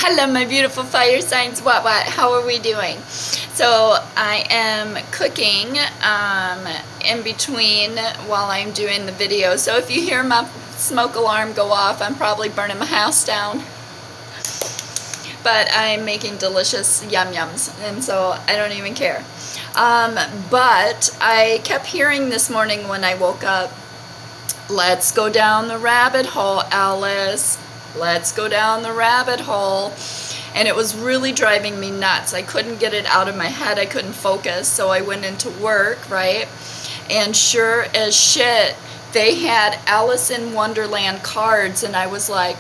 Hello my beautiful fire signs, what, how are we doing? So I am cooking in between while I'm doing the video. So if you hear my smoke alarm go off, I'm probably burning my house down. But I'm making delicious yum-yums, and so I don't even care. But I kept hearing this morning when I woke up, let's go down the rabbit hole, Alice. Let's go down the rabbit hole. And it was really driving me nuts. I couldn't get it out of my head. I couldn't focus. So I went into work, right? And sure as shit, they had Alice in Wonderland cards. And I was like,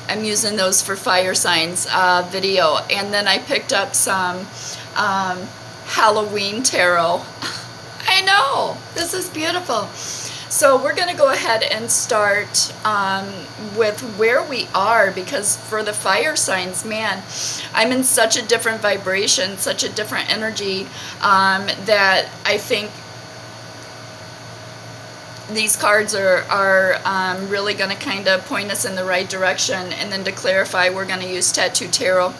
I'm using those for fire signs video. And then I picked up some Halloween tarot. I know, this is beautiful. So we're going to go ahead and start with where we are, because for the fire signs, man, I'm in such a different vibration, such a different energy, that I think these cards are really going to kind of point us in the right direction. And then to clarify, we're going to use Tattoo Tarot.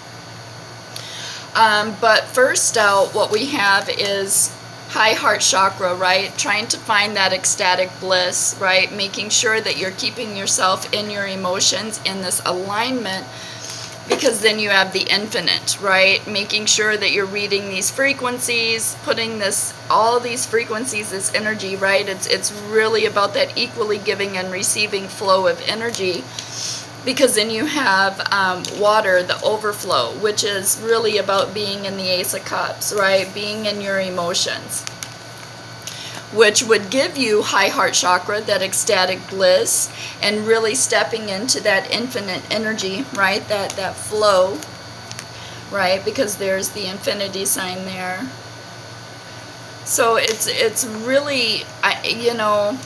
But first out, what we have is high heart chakra, right? Trying to find that ecstatic bliss, right? Making sure that you're keeping yourself in your emotions in this alignment, because then you have the infinite, right? Making sure that you're reading these frequencies, putting all these frequencies, this energy, right? It's really about that equally giving and receiving flow of energy. Because then you have water, the overflow, which is really about being in the Ace of Cups, right? Being in your emotions, which would give you high heart chakra, that ecstatic bliss, and really stepping into that infinite energy, right? That flow, right? Because there's the infinity sign there. So it's really, you know,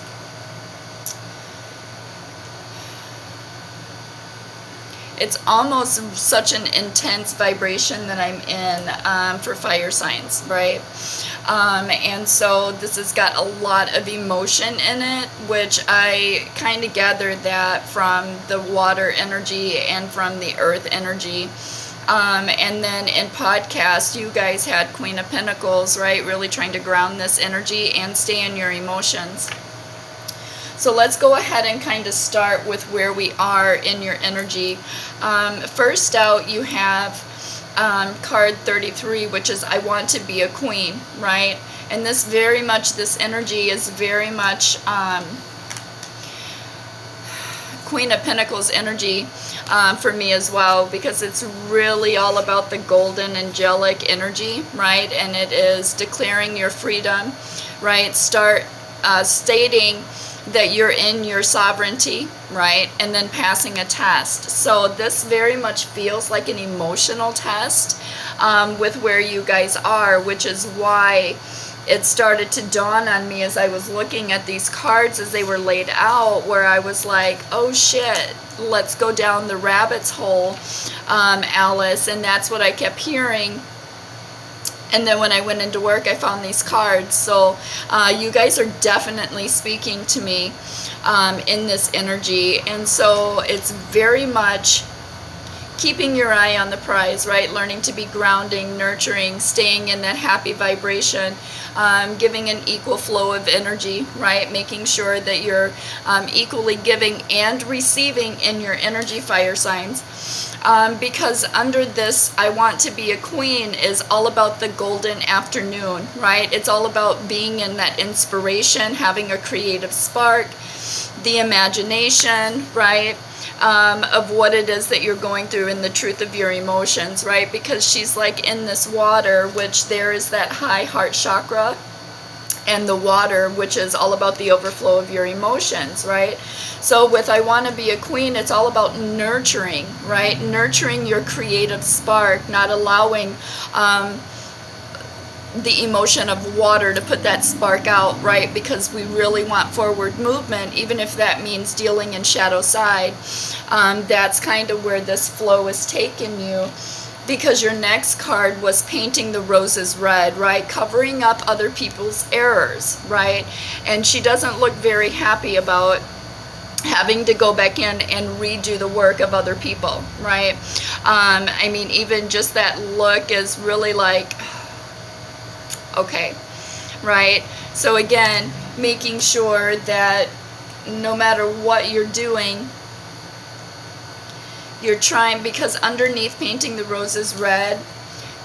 it's almost such an intense vibration that I'm in for fire signs, right? And so this has got a lot of emotion in it, which I kind of gathered that from the water energy and from the earth energy. And then in podcast, you guys had Queen of Pentacles, right? Really trying to ground this energy and stay in your emotions. So let's go ahead and kind of start with where we are in your energy. First out, you have card 33, which is I want to be a queen, right? And this energy is very much Queen of Pentacles energy for me as well, because it's really all about the golden angelic energy, right? And it is declaring your freedom, right? Start stating that you're in your sovereignty, right? And then passing a test. So this very much feels like an emotional test with where you guys are, which is why it started to dawn on me as I was looking at these cards as they were laid out, where I was like, oh shit, let's go down the rabbit's hole, Alice. And that's what I kept hearing. And then when I went into work, I found these cards. So you guys are definitely speaking to me in this energy. And so it's very much keeping your eye on the prize, right? Learning to be grounding, nurturing, staying in that happy vibration, giving an equal flow of energy, right? Making sure that you're equally giving and receiving in your energy, fire signs. Because under this, I want to be a queen is all about the golden afternoon, right? It's all about being in that inspiration, having a creative spark, the imagination, right? Of what it is that you're going through and the truth of your emotions, right? Because she's like in this water, which there is that high heart chakra, and the water, which is all about the overflow of your emotions, right? So with I want to be a queen, it's all about nurturing, right? Nurturing your creative spark, not allowing the emotion of water to put that spark out, right? Because we really want forward movement, even if that means dealing in shadow side. That's kind of where this flow is taking you. Because your next card was painting the roses red, right? Covering up other people's errors, right? And she doesn't look very happy about having to go back in and redo the work of other people, right? I mean, even just that look is really like, okay, right? So again, making sure that no matter what you're doing, you're trying, because underneath painting the roses red,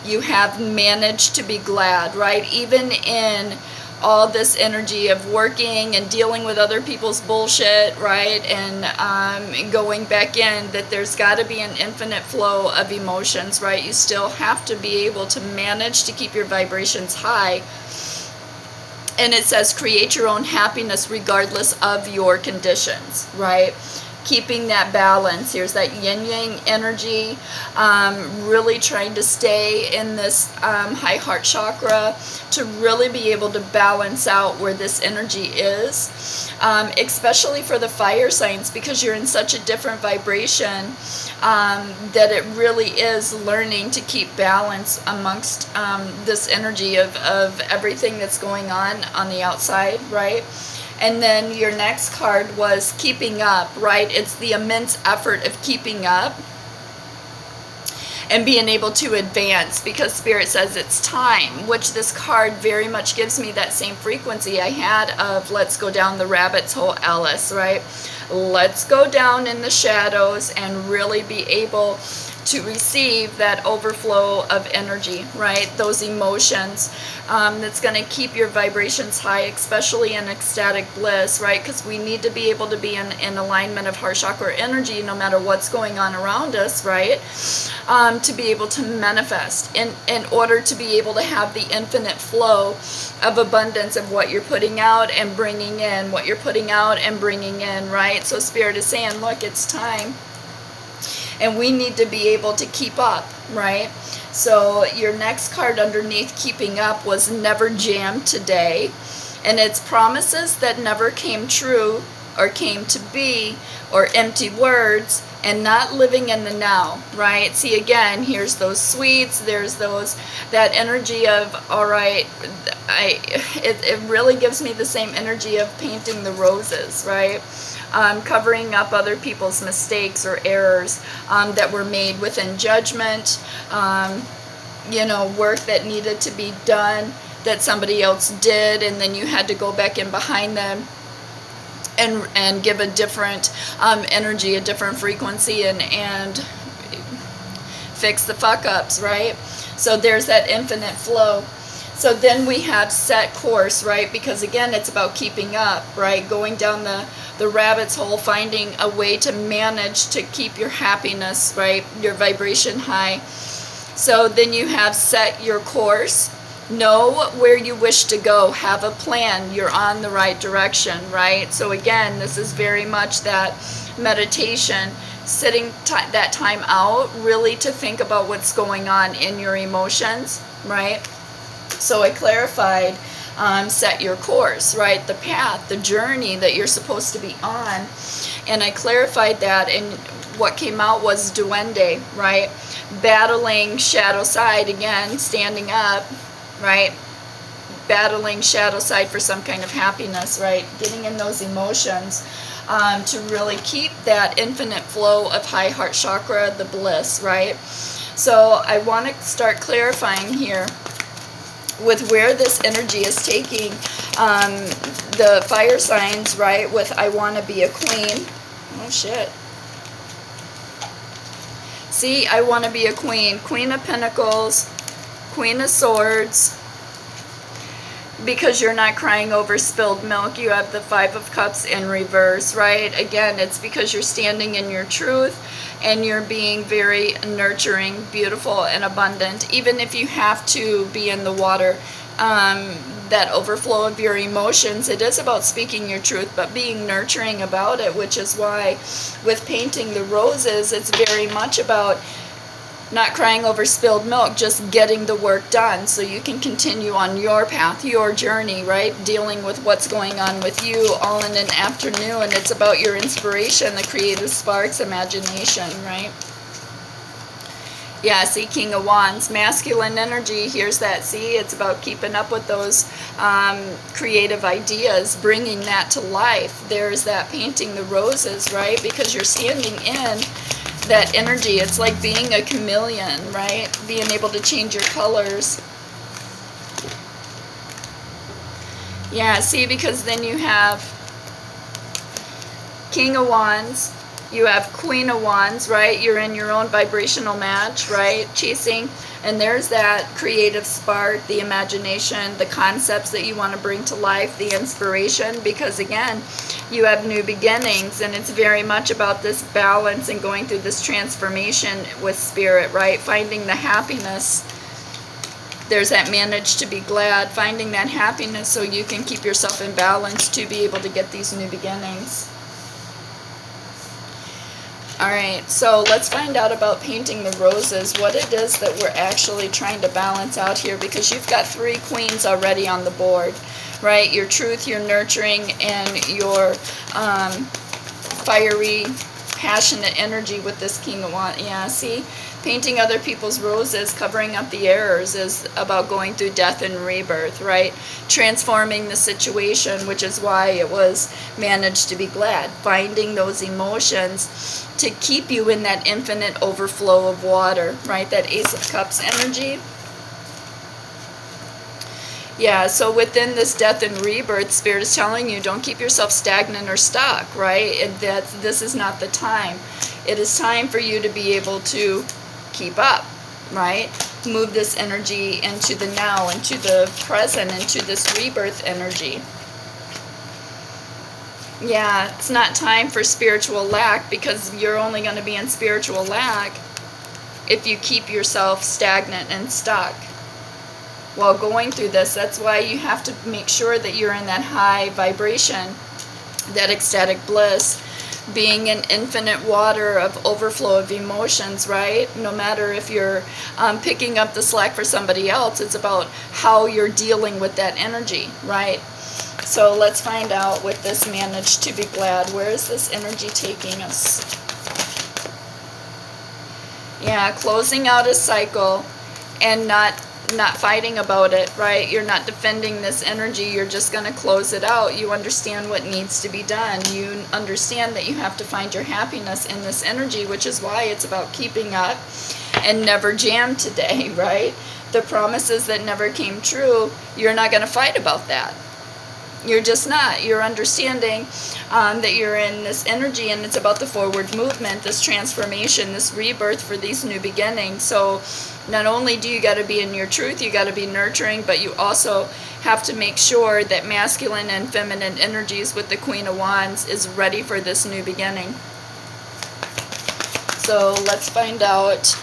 you have managed to be glad, right? Even in all this energy of working and dealing with other people's bullshit, right? And going back in, that there's got to be an infinite flow of emotions, right? You still have to be able to manage to keep your vibrations high. And it says create your own happiness regardless of your conditions, right? Keeping that balance. Here's that yin-yang energy, really trying to stay in this high heart chakra to really be able to balance out where this energy is, especially for the fire signs, because you're in such a different vibration, that it really is learning to keep balance amongst this energy of everything that's going on the outside, right? And then your next card was keeping up, right? It's the immense effort of keeping up and being able to advance, because Spirit says it's time, which this card very much gives me that same frequency I had of let's go down the rabbit's hole, Alice, right? Let's go down in the shadows and really be able to receive that overflow of energy, right? Those emotions, that's going to keep your vibrations high, especially in ecstatic bliss, right? Because we need to be able to be in alignment of heart chakra energy no matter what's going on around us, right? To be able to manifest, in order to be able to have the infinite flow of abundance of what you're putting out and bringing in, what you're putting out and bringing in, right? So Spirit is saying, look, it's time. And we need to be able to keep up, right? So your next card underneath keeping up was never jammed today. And it's promises that never came true or came to be, or empty words, and not living in the now, right? See, again, here's those sweets, there's that energy of, all right, it really gives me the same energy of painting the roses, right? Covering up other people's mistakes or errors that were made within judgment, work that needed to be done that somebody else did, and then you had to go back in behind them and give a different energy, a different frequency, and fix the fuck ups, right? So there's that infinite flow. So then we have set course, right? Because again, it's about keeping up, right? Going down the rabbit's hole, finding a way to manage to keep your happiness, right? Your vibration high. So then you have set your course. Know where you wish to go. Have a plan. You're on the right direction, right? So again, this is very much that meditation, sitting that time out, really to think about what's going on in your emotions, right? So I clarified, set your course, right? The path, the journey that you're supposed to be on. And I clarified that, and what came out was duende, right? Battling shadow side, again, standing up, right? Battling shadow side for some kind of happiness, right? Getting in those emotions to really keep that infinite flow of high heart chakra, the bliss, right? So I want to start clarifying here with where this energy is taking the fire signs, right? With I want to be a queen. Oh shit. See, I want to be a queen. Queen of Pentacles, Queen of Swords. Because you're not crying over spilled milk, you have the Five of Cups in reverse, right? Again, it's because you're standing in your truth and you're being very nurturing, beautiful, and abundant. Even if you have to be in the water, that overflow of your emotions, it is about speaking your truth, but being nurturing about it, which is why with painting the roses, it's very much about not crying over spilled milk, just getting the work done so you can continue on your path, your journey, right? Dealing with what's going on with you all in an afternoon. It's about your inspiration, the creative sparks, imagination, right? Yeah, see, King of Wands, masculine energy, here's that, see, it's about keeping up with those creative ideas, bringing that to life. There's that painting the roses, right, because you're standing in that energy. It's like being a chameleon, right, being able to change your colors. Yeah, see, because then you have King of Wands, you have Queen of Wands, right? You're in your own vibrational match, right? Chasing, and there's that creative spark, the imagination, the concepts that you want to bring to life, the inspiration, because again, you have new beginnings, and it's very much about this balance and going through this transformation with spirit, right? Finding the happiness. There's that manage to be glad, finding that happiness so you can keep yourself in balance to be able to get these new beginnings. Alright, so let's find out about painting the roses, what it is that we're actually trying to balance out here, because you've got 3 queens already on the board, right? Your truth, your nurturing, and your fiery, passionate energy with this King of Wands. Yeah, see? Painting other people's roses, covering up the errors, is about going through death and rebirth, right? Transforming the situation, which is why it was managed to be glad. Finding those emotions to keep you in that infinite overflow of water, right? That Ace of Cups energy. Yeah, so within this death and rebirth, Spirit is telling you, don't keep yourself stagnant or stuck, right? That this is not the time. It is time for you to be able to keep up, right? Move this energy into the now, into the present, into this rebirth energy. Yeah, it's not time for spiritual lack, because you're only going to be in spiritual lack if you keep yourself stagnant and stuck while going through this. That's why you have to make sure that you're in that high vibration, that ecstatic bliss, being in infinite water of overflow of emotions, right? No matter if you're picking up the slack for somebody else, it's about how you're dealing with that energy, right? So let's find out with this manage to be glad. Where is this energy taking us? Yeah, closing out a cycle and not fighting about it, right? You're not defending this energy. You're just going to close it out. You understand what needs to be done. You understand that you have to find your happiness in this energy, which is why it's about keeping up and never jam today, right? The promises that never came true, you're not going to fight about that. You're just not. You're understanding that you're in this energy, and it's about the forward movement, this transformation, this rebirth for these new beginnings. So not only do you got to be in your truth, you got to be nurturing, but you also have to make sure that masculine and feminine energies with the Queen of Wands is ready for this new beginning. So let's find out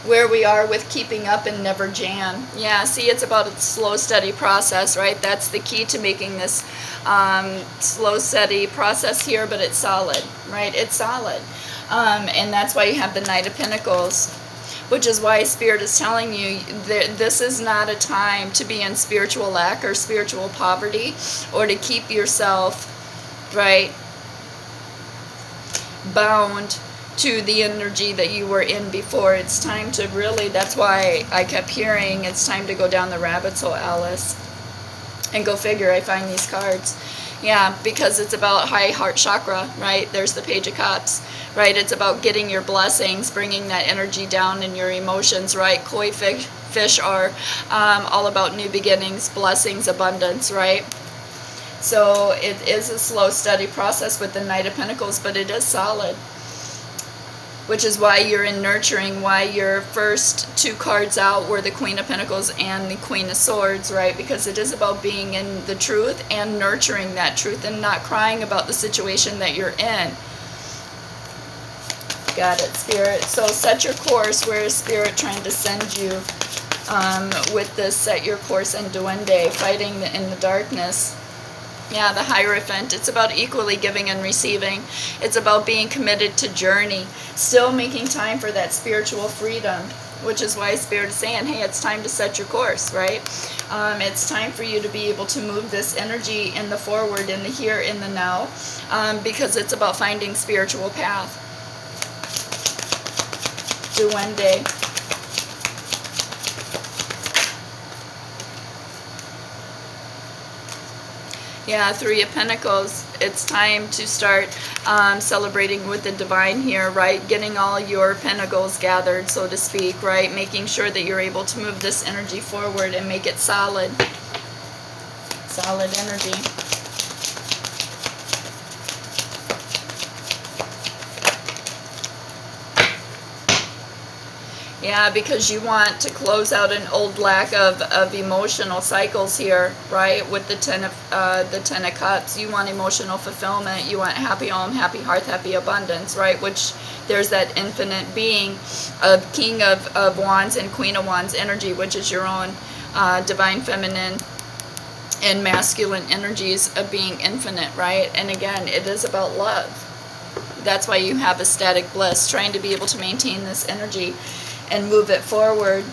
where we are with keeping up and never jam. Yeah, see, it's about a slow, steady process, right? That's the key to making this slow, steady process here, but it's solid, right? It's solid. And that's why you have the Knight of Pentacles, which is why Spirit is telling you that this is not a time to be in spiritual lack or spiritual poverty, or to keep yourself, right, bound to the energy that you were in before. It's time to really, that's why I kept hearing, it's time to go down the rabbit hole, Alice. And go figure, I find these cards. Yeah, because it's about high heart chakra, right? There's the Page of Cups, right? It's about getting your blessings, bringing that energy down in your emotions, right? Koi fish are all about new beginnings, blessings, abundance, right? So it is a slow, steady process with the Knight of Pentacles, but it is solid. Which is why you're in nurturing, why your first 2 cards out were the Queen of Pentacles and the Queen of Swords, right? Because it is about being in the truth and nurturing that truth and not crying about the situation that you're in. Got it, Spirit. So set your course. Where is Spirit trying to send you with this set your course and Duende, fighting in the darkness? Yeah, the Hierophant. It's about equally giving and receiving. It's about being committed to journey. Still making time for that spiritual freedom. which is why Spirit is saying, hey, it's time to set your course, right? It's time for you to be able to move this energy in the forward, in the here, in the now, because it's about finding spiritual path. Duende. Yeah, Three of Pentacles. It's time to start celebrating with the divine here, right? Getting all your pentacles gathered, so to speak, right? Making sure that you're able to move this energy forward and make it solid. Solid energy. Yeah, because you want to close out an old lack of emotional cycles here, right? With the Ten of Cups, you want emotional fulfillment. You want happy home, happy hearth, happy abundance, right? Which there's that infinite being of King of Wands and Queen of Wands energy, which is your own divine feminine and masculine energies of being infinite, right? And again, it is about love. That's why you have ecstatic bliss, trying to be able to maintain this energy and move it forward,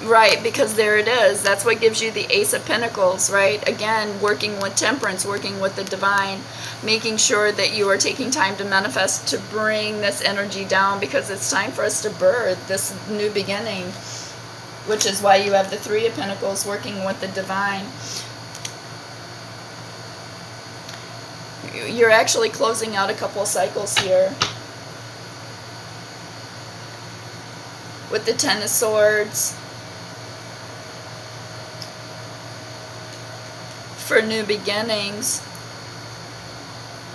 right? Because there it is. That's what gives you the Ace of Pentacles, right? Again, working with temperance, working with the divine, making sure that you are taking time to manifest, to bring this energy down, because it's time for us to birth this new beginning, which is why you have the Three of Pentacles, working with the divine. You're actually closing out a couple of cycles here. With the Ten of Swords, for new beginnings,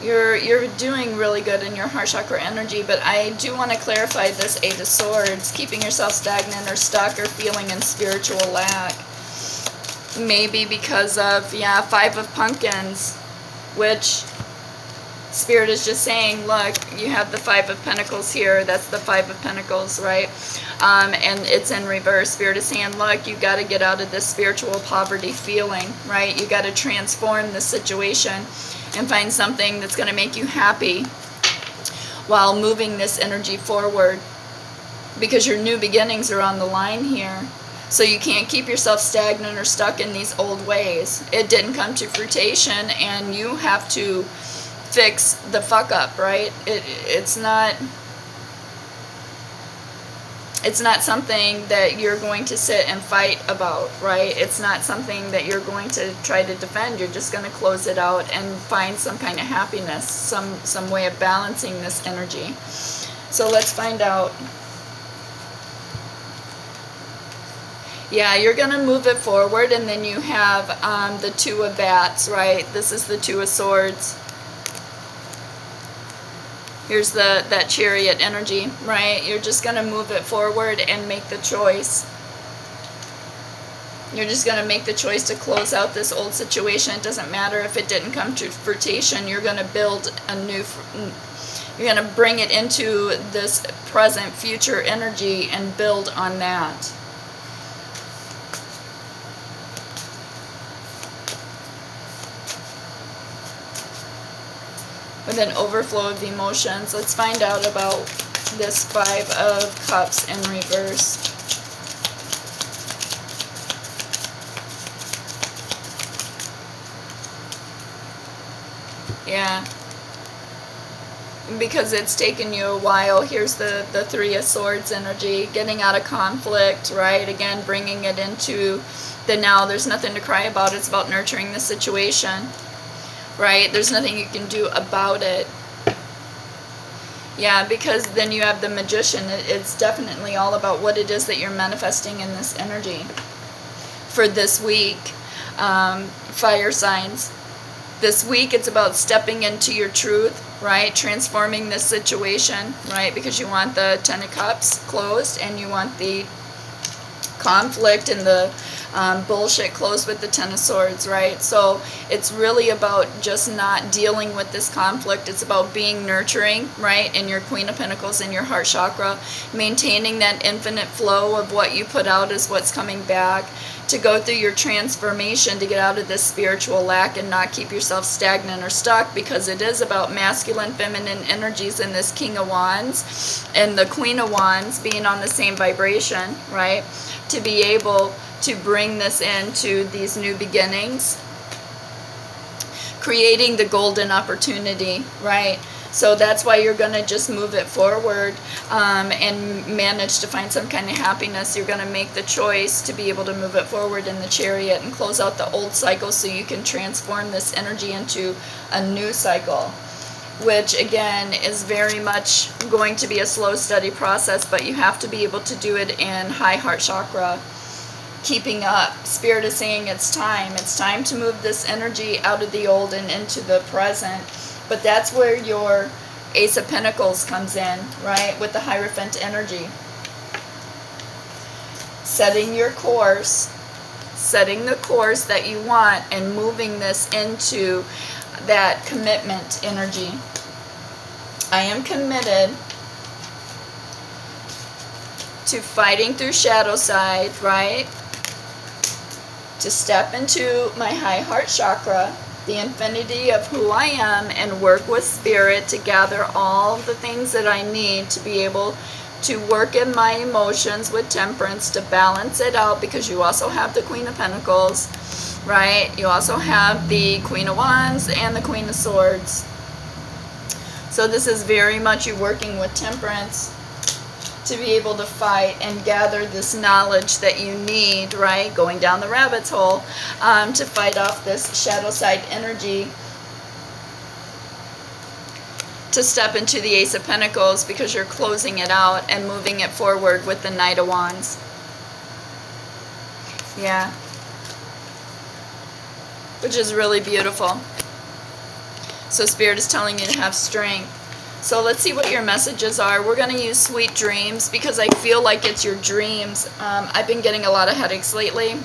you're doing really good in your heart chakra energy, but I do want to clarify this Eight of Swords, keeping yourself stagnant or stuck or feeling in spiritual lack. Maybe because of, yeah, Five of Pumpkins, which Spirit is just saying, look, you have the Five of Pentacles here. That's the Five of Pentacles, right? And it's in reverse. Spirit is saying, look, you got to get out of this spiritual poverty feeling, right? You got to transform the situation and find something that's going to make you happy while moving this energy forward, because your new beginnings are on the line here. So you can't keep yourself stagnant or stuck in these old ways. It didn't come to fruition, and you have to fix the fuck up, right? It's not something that you're going to sit and fight about, right? It's not something that you're going to try to defend. You're just going to close it out and find some kind of happiness, some way of balancing this energy. So let's find out. Yeah, you're going to move it forward, and then you have the Two of Bats, right? This is the Two of Swords. Here's that Chariot energy, right? You're just going to move it forward and make the choice. You're just going to make the choice to close out this old situation. It doesn't matter if it didn't come to fruition. You're going to build a new, you're going to bring it into this present, future energy and build on that. With an overflow of emotions. Let's find out about this Five of Cups in reverse. Yeah. Because it's taken you a while. Here's the Three of Swords energy. Getting out of conflict, right? Again, bringing it into the now. There's nothing to cry about. It's about nurturing the situation. Right? There's nothing you can do about it. Yeah, because then you have the Magician. It's definitely all about what it is that you're manifesting in this energy. For this week, fire signs. This week, it's about stepping into your truth, right? Transforming this situation, right? Because you want the Ten of Cups closed, and you want the conflict and the bullshit closed with the Ten of Swords, right? So it's really about just not dealing with this conflict. It's about being nurturing, right? In your Queen of Pentacles, in your heart chakra, maintaining that infinite flow of what you put out is what's coming back, to go through your transformation to get out of this spiritual lack and not keep yourself stagnant or stuck, because it is about masculine, feminine energies in this King of Wands and the Queen of Wands being on the same vibration, right? To be able to bring this into these new beginnings, creating the golden opportunity, right? So that's why you're going to just move it forward and manage to find some kind of happiness. You're going to make the choice to be able to move it forward in the Chariot and close out the old cycle so you can transform this energy into a new cycle, which again is very much going to be a slow, steady process, but you have to be able to do it in high heart chakra. Keeping up. Spirit is saying it's time. It's time to move this energy out of the old and into the present. But that's where your Ace of Pentacles comes in, right? With the Hierophant energy. Setting your course, setting the course that you want, and moving this into that commitment energy. I am committed to fighting through shadow side, right? To step into my high heart chakra, the infinity of who I am, and work with Spirit to gather all the things that I need to be able to work in my emotions with temperance to balance it out, because you also have the Queen of Pentacles, right? You also have the Queen of Wands and the Queen of Swords. So this is very much you working with temperance to be able to fight and gather this knowledge that you need, right? Going down the rabbit's hole to fight off this shadow side energy, to step into the Ace of Pentacles, because you're closing it out and moving it forward with the Knight of Wands. Yeah. Which is really beautiful. So Spirit is telling you to have strength. So let's see what your messages are. We're going to use sweet dreams, because I feel like it's your dreams. I've been getting a lot of headaches lately.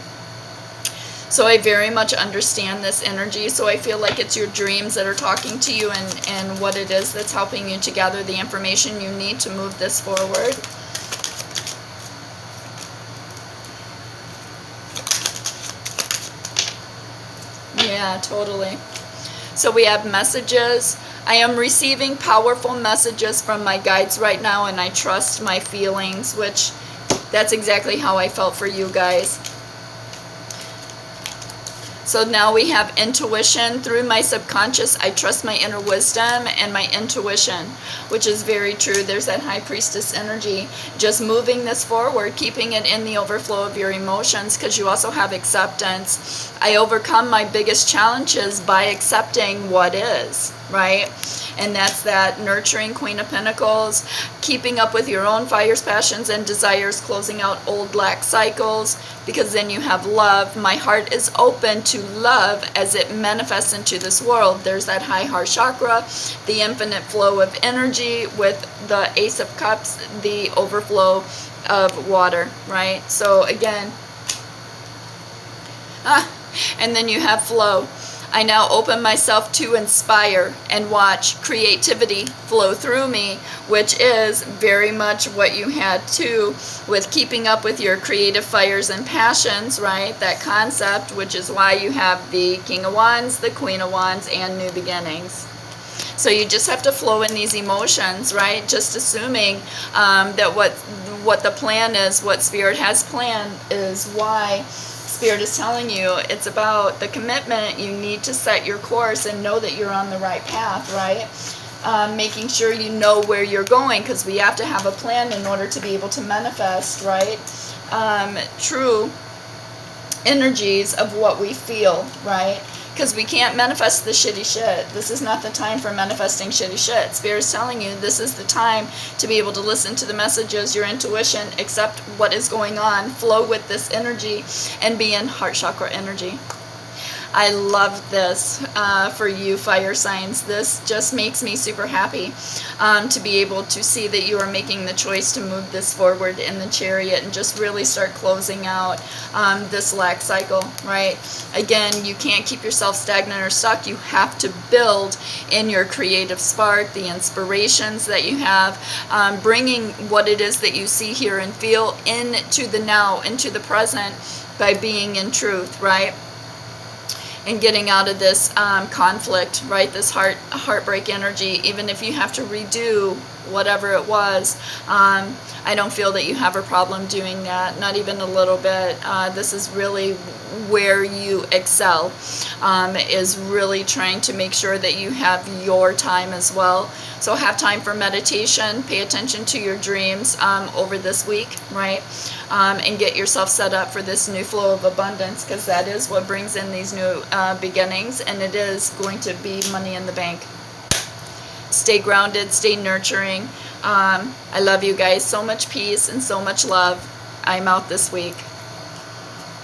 So I very much understand this energy. So I feel like it's your dreams that are talking to you, and what it is that's helping you to gather the information you need to move this forward. Yeah, totally. So we have messages. I am receiving powerful messages from my guides right now, and I trust my feelings, which that's exactly how I felt for you guys. So now we have intuition. Through my subconscious, I trust my inner wisdom and my intuition, which is very true. There's that High Priestess energy. Just moving this forward, keeping it in the overflow of your emotions, because you also have acceptance. I overcome my biggest challenges by accepting what is, right? And that's that nurturing Queen of Pentacles, keeping up with your own fires, passions, and desires, closing out old lack cycles, because then you have love. My heart is open to love as it manifests into this world. There's that high heart chakra, the infinite flow of energy, with the Ace of Cups, the overflow of water, right? So again, and then you have flow. I now open myself to inspire and watch creativity flow through me, which is very much what you had too with keeping up with your creative fires and passions, right? That concept, which is why you have the King of Wands, the Queen of Wands, and New Beginnings. So you just have to flow in these emotions, right? Just assuming that what the plan is, what Spirit has planned, is why Spirit is telling you it's about the commitment. You need to set your course and know that you're on the right path, right? Making sure you know where you're going, because we have to have a plan in order to be able to manifest, right? True energies of what we feel, right? Because we can't manifest the shitty shit. This is not the time for manifesting shitty shit. Spirit is telling you this is the time to be able to listen to the messages, your intuition, accept what is going on, flow with this energy, and be in heart chakra energy. I love this for you, fire signs. This just makes me super happy to be able to see that you are making the choice to move this forward in the Chariot and just really start closing out this lack cycle, right? Again, you can't keep yourself stagnant or stuck. You have to build in your creative spark, the inspirations that you have, bringing what it is that you see, hear, and feel into the now, into the present, by being in truth, right? And getting out of this conflict, right? This heartbreak energy, even if you have to redo whatever it was. I don't feel that you have a problem doing that, not even a little bit. This is really where you excel, is really trying to make sure that you have your time as well. So have time for meditation, pay attention to your dreams over this week, right? And get yourself set up for this new flow of abundance, because that is what brings in these new beginnings, and it is going to be money in the bank. Stay grounded, stay nurturing. I love you guys. So much peace and so much love. I'm out this week.